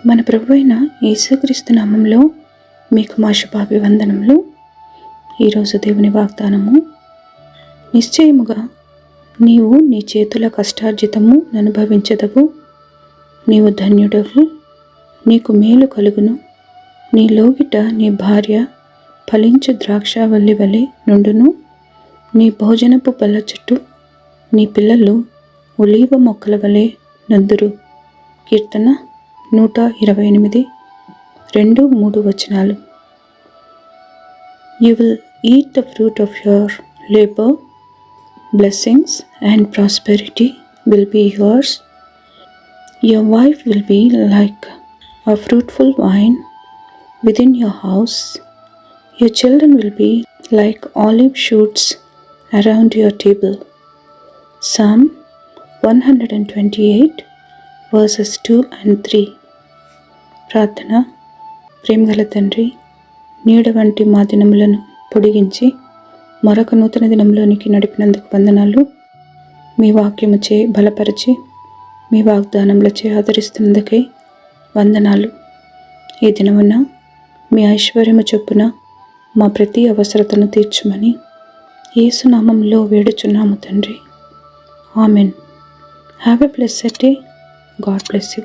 మన ప్రభు అయిన యేసుక్రీస్తు నామంలో మీకు మా శుభాభివందనములు. ఈరోజు దేవుని వాగ్దానము, నిశ్చయముగా నీవు నీ చేతుల కష్టార్జితము అనుభవించదవు, నీవు ధన్యుడవు, నీకు మేలు కలుగును, నీ లోగిట నీ భార్య ఫలించు ద్రాక్షావల్లి వలె నుండును, నీ భోజనపు పళ్ళ చుట్టూ నీ పిల్లలు ఒలీవ మొక్కల వలె నందురు. కీర్తన 128, 2-3 వచనాలు. You will eat the fruit of your labor, blessings and prosperity will be yours. Your wife will be like a fruitful vine within your house. Your children will be like olive shoots around your table. Psalm 128 verses 2 and 3. ప్రార్థన. ప్రేమగల తండ్రి, నీడ వంటి మా దినములను పొడిగించి మరొక నూతన దినంలోనికి నడిపినందుకు వందనాలు. మీ వాక్యముచే బలపరిచి మీ వాగ్దానములచే ఆదరిస్తున్నందుకై వందనాలు. ఈ దినమున మీ ఐశ్వర్యము చొప్పున మా ప్రతి అవసరతను తీర్చుమని యేసు నామములో వేడుచున్నాము తండ్రి. Amen. Have a blessed day. God bless you.